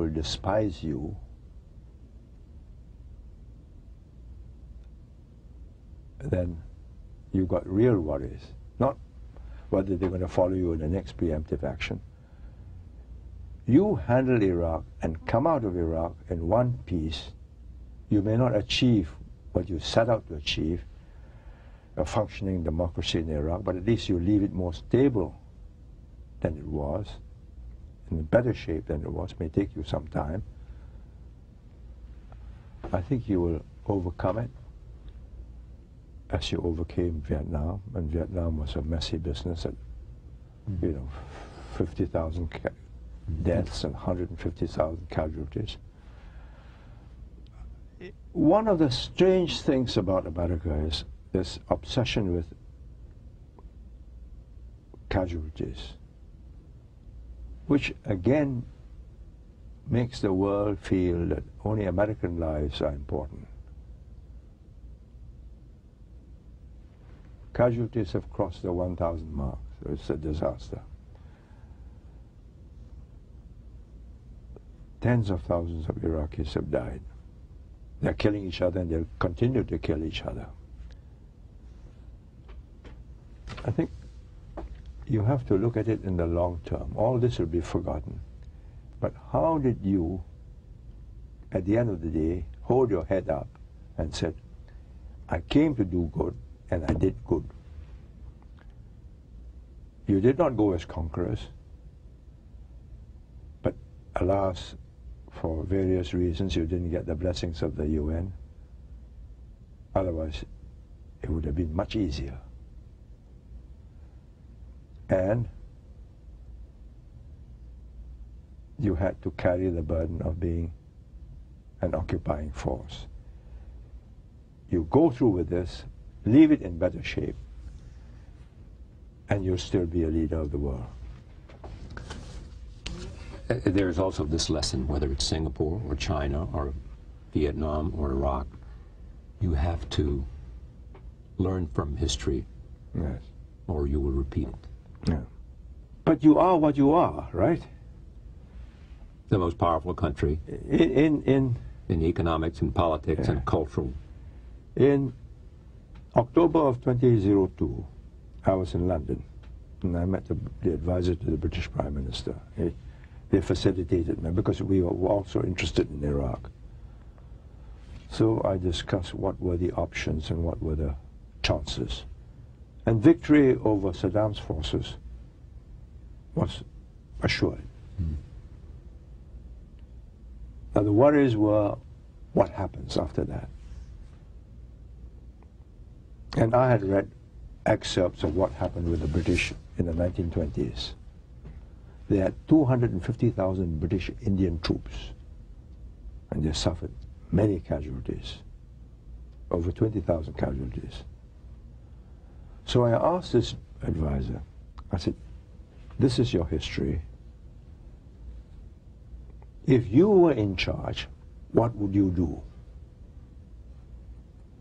people despise you, then you've got real worries. Not whether they're going to follow you in the next preemptive action. You handle Iraq and come out of Iraq in one piece. You may not achieve what you set out to achieve, a functioning democracy in Iraq, but at least you leave it more stable than it was, in better shape than it was. It may take you some time. I think you will overcome it as you overcame Vietnam, and Vietnam was a messy business at, 50,000 deaths and 150,000 casualties. One of the strange things about America is this obsession with casualties, which again makes the world feel that only American lives are important. Casualties have crossed the 1,000 mark, so it's a disaster. Tens of thousands of Iraqis have died. They're killing each other, and they'll continue to kill each other. I think you have to look at it in the long term. All this will be forgotten. But how did you, at the end of the day, hold your head up and said, I came to do good, and I did good. You did not go as conquerors, but alas, for various reasons, you didn't get the blessings of the UN. Otherwise, it would have been much easier. And you had to carry the burden of being an occupying force. You go through with this, leave it in better shape, and you'll still be a leader of the world. There's also this lesson, whether it's Singapore or China or Vietnam or Iraq, you have to learn from history, yes, or you will repeat it. Yeah. But you are what you are, right? The most powerful country in economics and politics, yeah, and cultural. In October of 2002, I was in London, and I met the advisor to the British Prime Minister. They facilitated me because we were also interested in Iraq. So I discussed what were the options and what were the chances. And victory over Saddam's forces was assured. Now the worries were what happens after that. And I had read excerpts of what happened with the British in the 1920s. They had 250,000 British Indian troops, and they suffered many casualties, over 20,000 casualties. So I asked this advisor, I said, this is your history. If you were in charge, what would you do?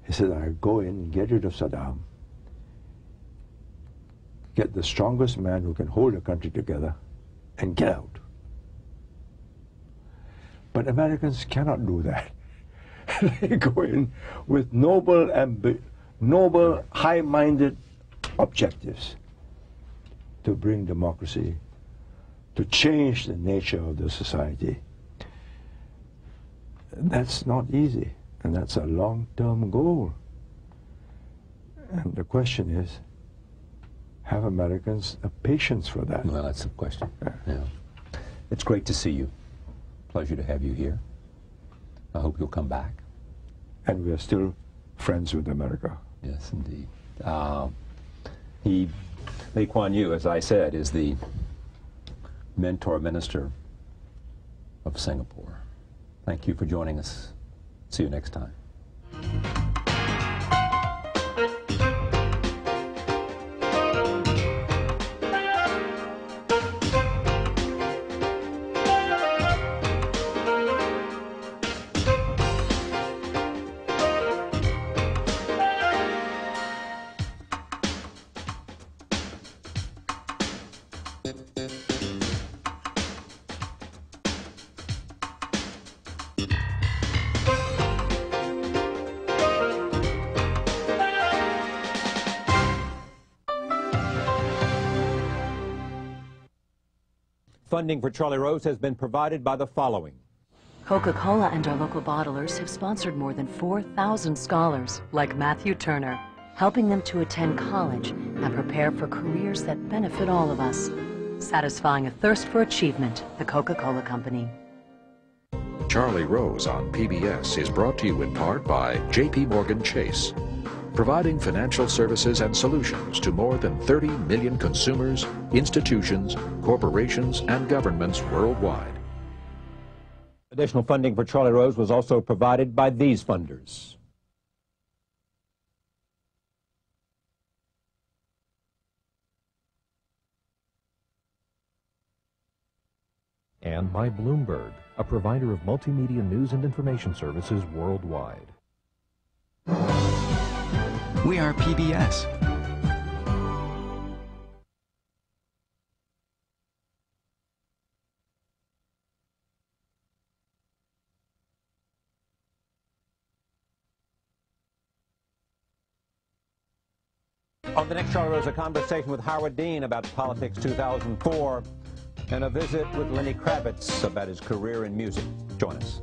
He said, I'd go in and get rid of Saddam, get the strongest man who can hold the country together, and get out. But Americans cannot do that. They go in with noble, high-minded objectives to bring democracy, to change the nature of the society. That's not easy, and that's a long-term goal. And the question is, have Americans the patience for that? Well, that's the question. Yeah. It's great to see you. Pleasure to have you here. I hope you'll come back. And we are still friends with America. Yes, indeed. Lee Kuan Yew, as I said, is the mentor minister of Singapore. Thank you for joining us. See you next time. Funding for Charlie Rose has been provided by the following. Coca-Cola and our local bottlers have sponsored more than 4,000 scholars, like Matthew Turner, helping them to attend college and prepare for careers that benefit all of us. Satisfying a thirst for achievement, the Coca-Cola Company. Charlie Rose on PBS is brought to you in part by J.P. Morgan Chase, providing financial services and solutions to more than 30 million consumers, institutions, corporations, and governments worldwide. Additional funding for Charlie Rose was also provided by these funders. And by Bloomberg, a provider of multimedia news and information services worldwide. We are PBS. On the next Charlie Rose, a conversation with Howard Dean about Politics 2004 and a visit with Lenny Kravitz about his career in music. Join us.